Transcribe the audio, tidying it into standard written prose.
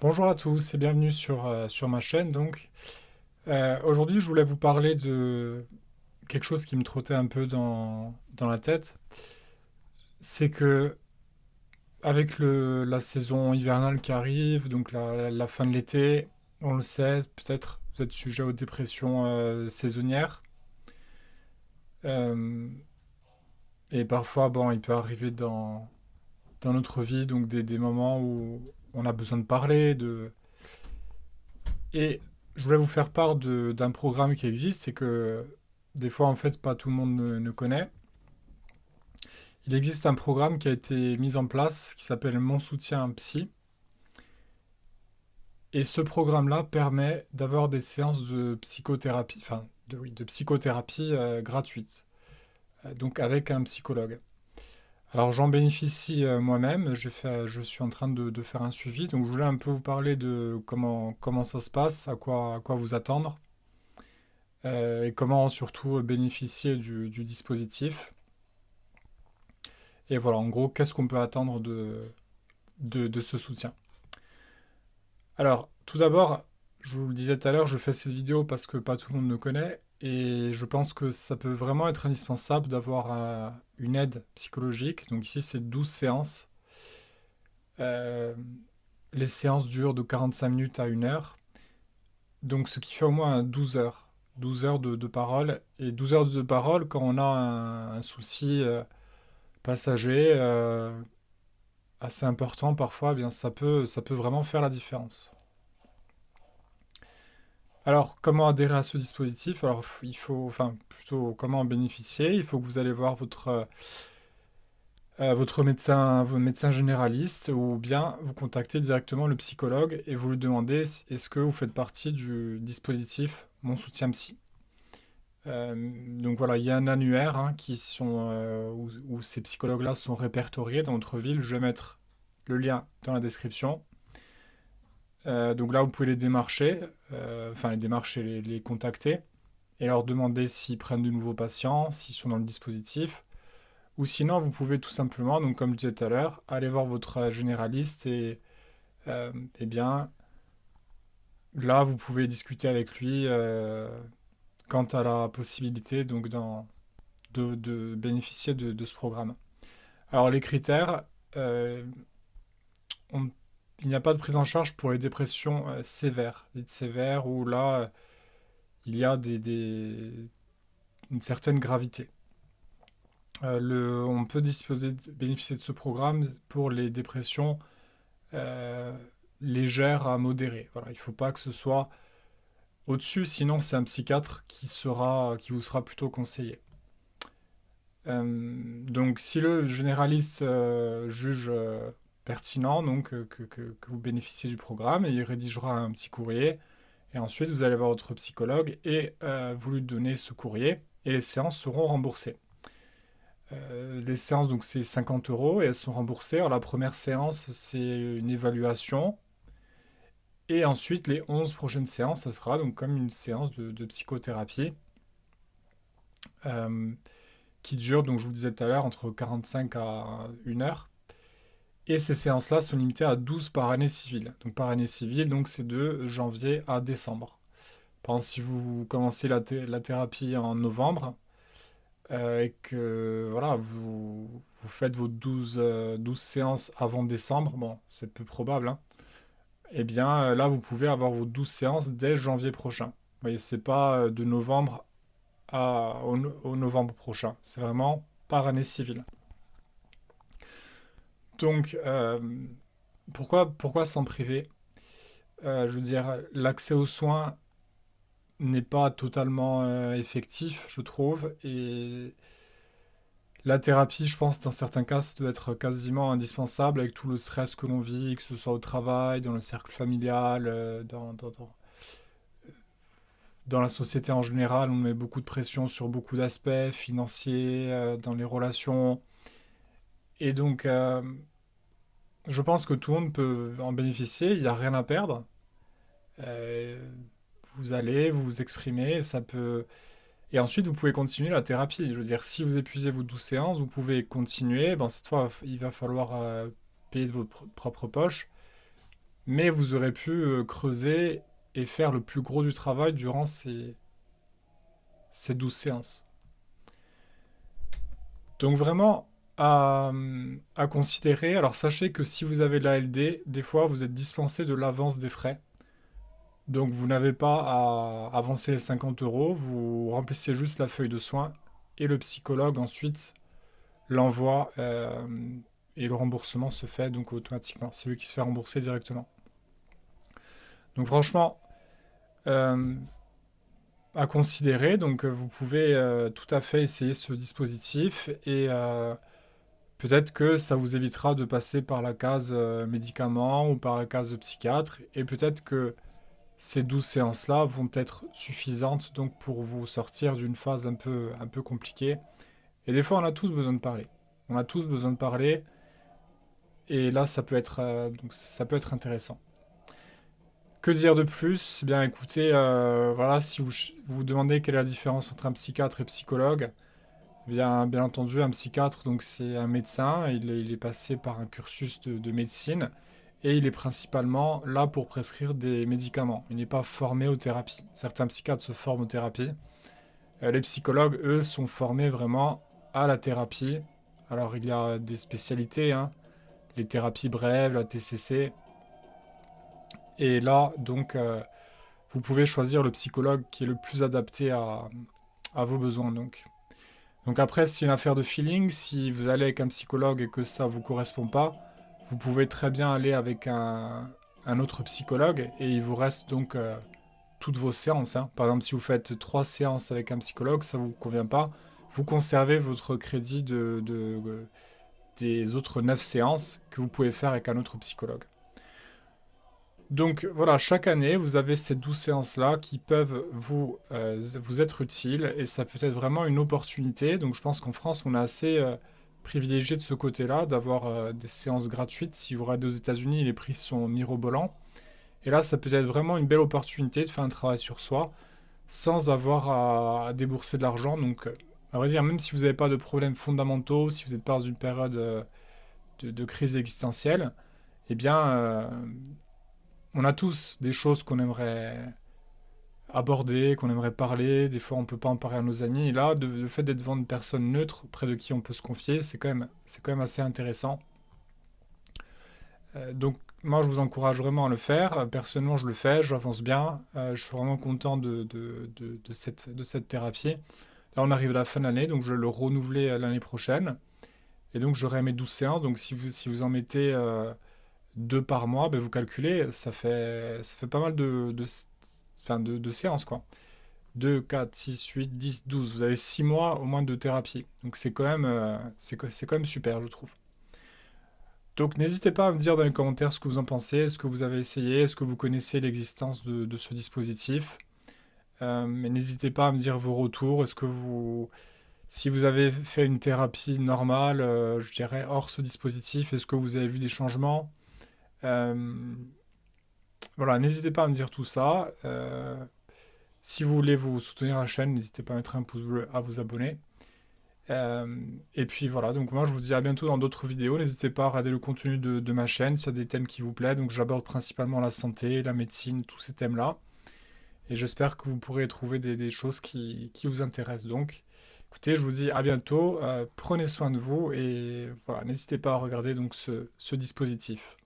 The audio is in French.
Bonjour à tous et bienvenue sur ma chaîne. Aujourd'hui, je voulais vous parler de quelque chose qui me trottait un peu dans la tête. C'est que avec la saison hivernale qui arrive, donc la fin de l'été, on le sait, peut-être vous êtes sujet aux dépressions saisonnières. Euh, et parfois, bon, il peut arriver dans notre vie donc des moments où on a besoin de parler, Et je voulais vous faire part d'un programme qui existe et que des fois, en fait, pas tout le monde ne connaît. Il existe un programme qui a été mis en place qui s'appelle Mon soutien psy. Et ce programme-là permet d'avoir des séances de psychothérapie, oui, de psychothérapie gratuites, donc avec un psychologue. Alors j'en bénéficie moi-même, je suis en train de faire un suivi, donc je voulais un peu vous parler de comment ça se passe, à quoi vous attendre. Et comment surtout bénéficier du dispositif. Et voilà, en gros, qu'est-ce qu'on peut attendre de ce soutien. Alors, tout d'abord, je vous le disais tout à l'heure, je fais cette vidéo parce que pas tout le monde me connaît, et je pense que ça peut vraiment être indispensable d'avoir une aide psychologique. Donc ici, c'est 12 séances. Euh, les séances durent de 45 minutes à 1 heure, donc ce qui fait au moins 12 heures. 12 heures de parole, et 12 heures de parole quand on a un souci passager assez important parfois, eh bien ça peut vraiment faire la différence. Alors, comment adhérer à ce dispositif? Alors, il faut, enfin, plutôt comment en bénéficier? Il faut que vous allez voir votre médecin généraliste, ou bien vous contactez directement le psychologue et vous lui demandez est-ce que vous faites partie du dispositif Mon soutien psy. Donc voilà, il y a un annuaire où ces psychologues-là sont répertoriés dans notre ville. Je vais mettre le lien dans la description. Donc là, vous pouvez les démarcher, enfin les démarcher, les contacter et leur demander s'ils prennent de nouveaux patients, s'ils sont dans le dispositif. Ou sinon, vous pouvez tout simplement, donc comme je disais tout à l'heure, aller voir votre généraliste et eh bien là, vous pouvez discuter avec lui quant à la possibilité de bénéficier de ce programme. Alors les critères, euh, on- il n'y a pas de prise en charge pour les dépressions sévères, dites sévères, où là, il y a une certaine gravité. On peut bénéficier de ce programme pour les dépressions euh, légères à modérées. Voilà, il ne faut pas que ce soit au-dessus, sinon c'est un psychiatre qui vous sera plutôt conseillé. Donc, si le généraliste juge pertinent que vous bénéficiez du programme, il rédigera un petit courrier. Et ensuite, vous allez voir votre psychologue et vous lui donnez ce courrier et les séances seront remboursées. Les séances, donc c'est 50 euros et elles sont remboursées. Alors, la première séance, c'est une évaluation. Et ensuite, les 11 prochaines séances, ça sera donc comme une séance de psychothérapie euh, qui dure, donc je vous disais tout à l'heure, entre 45 à 1 heure. Et ces séances-là sont limitées à 12 par année civile. Donc par année civile, donc c'est de janvier à décembre. Par exemple, si vous commencez la thérapie en novembre et que voilà, vous faites vos 12 séances avant décembre, bon, c'est peu probable, hein, eh bien là, vous pouvez avoir vos 12 séances dès janvier prochain. Vous voyez, c'est pas de novembre au novembre prochain. C'est vraiment par année civile. Donc, pourquoi s'en priver? Je veux dire, l'accès aux soins n'est pas totalement effectif, je trouve. Et la thérapie, je pense, dans certains cas, ça doit être quasiment indispensable avec tout le stress que l'on vit, que ce soit au travail, dans le cercle familial, dans la société en général. On met beaucoup de pression sur beaucoup d'aspects financiers, dans les relations. Et donc, je pense que tout le monde peut en bénéficier. Il n'y a rien à perdre. Euh, vous allez, vous vous exprimez, ça peut. Et ensuite, vous pouvez continuer la thérapie. Je veux dire, si vous épuisez vos 12 séances, vous pouvez continuer. Ben, cette fois, il va falloir payer de votre propre poche. mais vous aurez pu creuser et faire le plus gros du travail durant ces 12 séances. Donc vraiment à considérer. Alors sachez que si vous avez de l'ALD, des fois vous êtes dispensé de l'avance des frais. Donc vous n'avez pas à avancer les 50 euros, vous remplissez juste la feuille de soins et le psychologue ensuite l'envoie et le remboursement se fait donc automatiquement. C'est lui qui se fait rembourser directement. Donc franchement, euh, à considérer. Donc vous pouvez tout à fait essayer ce dispositif et peut-être que ça vous évitera de passer par la case médicaments ou par la case psychiatre et peut-être que ces 12 séances-là vont être suffisantes donc pour vous sortir d'une phase un peu compliquée. Et des fois, on a tous besoin de parler. On a tous besoin de parler et là, donc ça peut être intéressant. Que dire de plus? Eh bien, écoutez, voilà, si vous vous demandez quelle est la différence entre un psychiatre et psychologue, eh bien entendu, un psychiatre, donc c'est un médecin, il est passé par un cursus de médecine et il est principalement là pour prescrire des médicaments. Il n'est pas formé aux thérapies. Certains psychiatres se forment aux thérapies. Les psychologues, eux, sont formés vraiment à la thérapie. Alors, il y a des spécialités, hein, les thérapies brèves, la TCC. Et là, donc, vous pouvez choisir le psychologue qui est le plus adapté à vos besoins. Donc après, c'est une affaire de feeling. Si vous allez avec un psychologue et que ça ne vous correspond pas, vous pouvez très bien aller avec un autre psychologue et il vous reste donc toutes vos séances, hein. Par exemple, si vous faites 3 séances avec un psychologue, ça ne vous convient pas, vous conservez votre crédit des autres 9 séances que vous pouvez faire avec un autre psychologue. Donc voilà, chaque année, vous avez ces 12 séances-là qui peuvent vous être utiles et ça peut être vraiment une opportunité. Donc je pense qu'en France, on est assez privilégié de ce côté-là, d'avoir des séances gratuites. Si vous regardez aux États-Unis, les prix sont mirobolants. Et là, ça peut être vraiment une belle opportunité de faire un travail sur soi sans avoir à débourser de l'argent. Donc, à vrai dire, même si vous n'avez pas de problèmes fondamentaux, si vous n'êtes pas dans une période de crise existentielle, eh bien, on a tous des choses qu'on aimerait aborder, qu'on aimerait parler. Des fois, on ne peut pas en parler à nos amis. Et là, le fait d'être devant une personne neutre près de qui on peut se confier, c'est quand même assez intéressant. Donc, moi, je vous encourage vraiment à le faire. Personnellement, je le fais, j'avance bien. Je suis vraiment content de cette thérapie. Là, on arrive à la fin de l'année, donc je vais le renouveler l'année prochaine. Et donc, j'aurai mes 12 séances. Donc, si vous en mettez 2 par mois, ben, vous calculez, ça fait pas mal enfin, de séances, quoi. 2, 4, 6, 8, 10, 12. Vous avez 6 mois au moins de thérapie. Donc, c'est quand même super, je trouve. Donc n'hésitez pas à me dire dans les commentaires ce que vous en pensez, est-ce que vous avez essayé, est-ce que vous connaissez l'existence de ce dispositif. Mais n'hésitez pas à me dire vos retours, si vous avez fait une thérapie normale, je dirais hors ce dispositif, est-ce que vous avez vu des changements? Euh, voilà, n'hésitez pas à me dire tout ça. Si vous voulez vous soutenir la chaîne, n'hésitez pas à mettre un pouce bleu, à vous abonner. Et puis voilà, donc moi je vous dis à bientôt dans d'autres vidéos. N'hésitez pas à regarder le contenu de ma chaîne s'il y a des thèmes qui vous plaisent. Donc j'aborde principalement la santé, la médecine, tous ces thèmes-là. Et j'espère que vous pourrez trouver des choses qui vous intéressent. Donc écoutez, je vous dis à bientôt. Prenez soin de vous et voilà, n'hésitez pas à regarder donc ce dispositif.